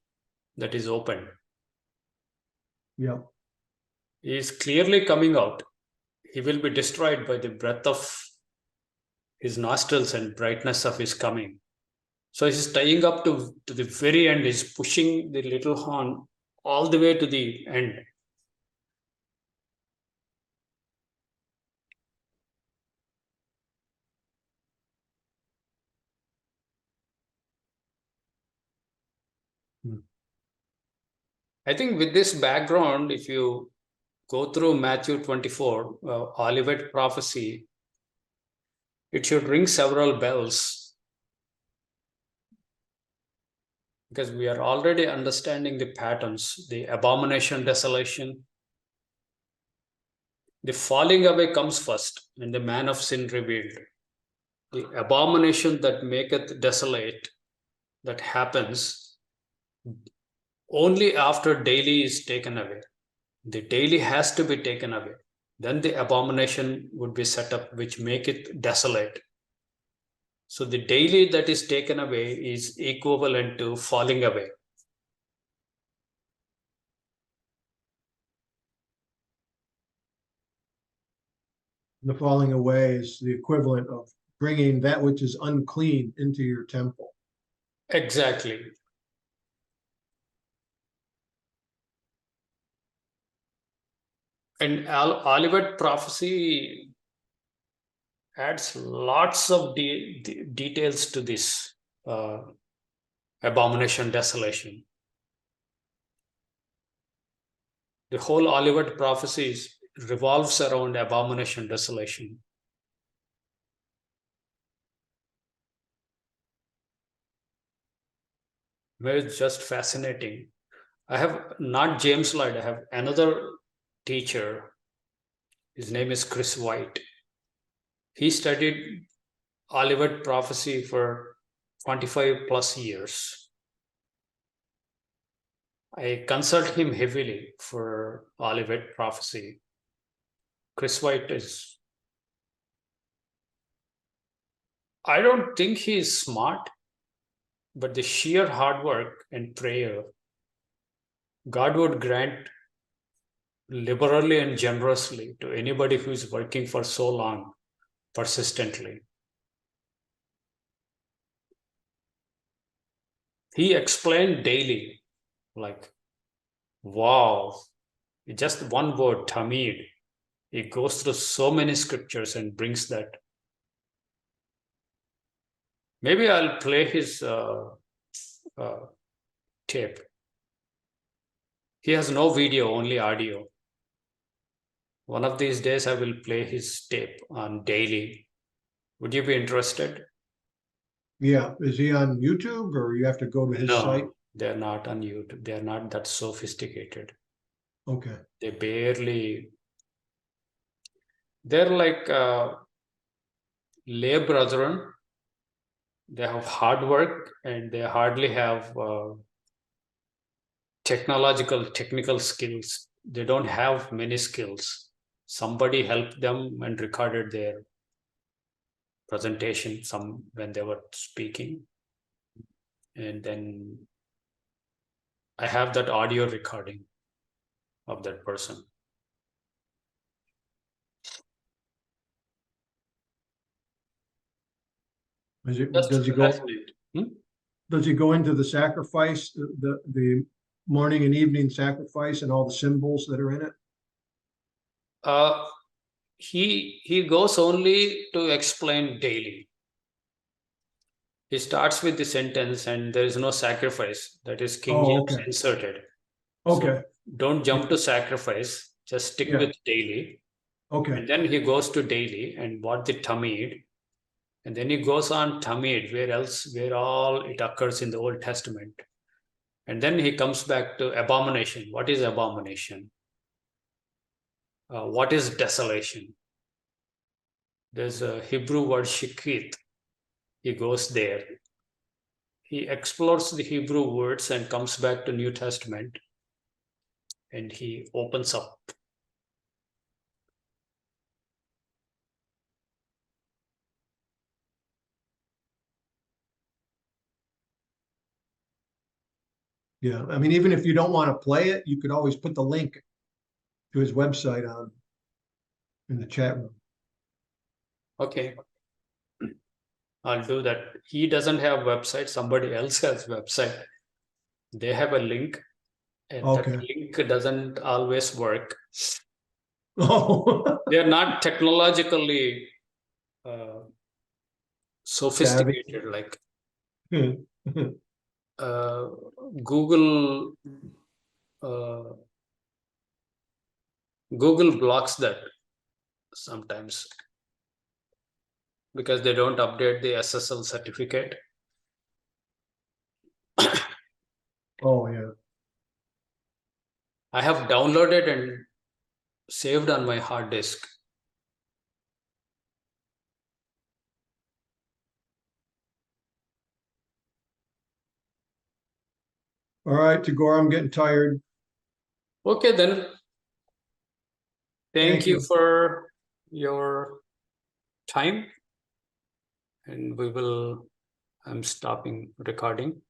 that is open. Yeah. He is clearly coming out. He will be destroyed by the breath of his nostrils and brightness of his coming. So he's tying up to the very end. He's pushing the little horn all the way to the end. I think with this background, if you go through Matthew 24, Olivet prophecy, it should ring several bells, because we are already understanding the patterns, the abomination, desolation. The falling away comes first, and the man of sin revealed. The abomination that maketh desolate, that happens only after daily is taken away. The daily has to be taken away. Then the abomination would be set up, which make it desolate. So the daily that is taken away is equivalent to falling away. The falling away is the equivalent of bringing that which is unclean into your temple. Exactly. And Olivet prophecy adds lots of details to this abomination, desolation. The whole Olivet prophecy revolves around abomination, desolation. It's just fascinating. I have not James Lloyd, I have another teacher. His name is Chris White. He studied Olivet prophecy for 25 plus years. I consult him heavily for Olivet prophecy. Chris White is, I don't think he is smart, but the sheer hard work and prayer, God would grant liberally and generously to anybody who is working for so long, persistently. He explained daily, like, wow, just one word, tamid. He goes through so many scriptures and brings that. Maybe I'll play his tape. He has no video, only audio. One of these days, I will play his tape on daily. Would you be interested? Yeah. Is he on YouTube, or you have to go to his site? No, they're not on YouTube. They're not that sophisticated. Okay. They barely, they're like lay brethren. They have hard work and they hardly have technical skills. They don't have many skills. somebody helped them and recorded their presentation when they were speaking. And then I have that audio recording of that person. Does he go into the sacrifice, the morning and evening sacrifice and all the symbols that are in it? He goes only to explain daily. He starts with the sentence and there is no sacrifice. That is King James inserted. Okay. So don't jump to sacrifice. Just stick with daily. Okay. And then he goes to daily and what the Tamid. And then he goes on Tamid, where all it occurs in the Old Testament. And then he comes back to abomination. What is abomination? What is desolation? There's a Hebrew word shikit. He goes there. He explores the Hebrew words and comes back to New Testament. And he opens up. Yeah, I mean, even if you don't want to play it, you could always put the link to his website in the chat room. Okay. I'll do that. He doesn't have website. Somebody else has website. They have a link. And that link doesn't always work. Oh. They're not technologically sophisticated like Google blocks that sometimes because they don't update the SSL certificate. Oh yeah. I have downloaded and saved on my hard disk. All right, Tagore, I'm getting tired. Okay, then. Thank you for your time. And I'm stopping recording.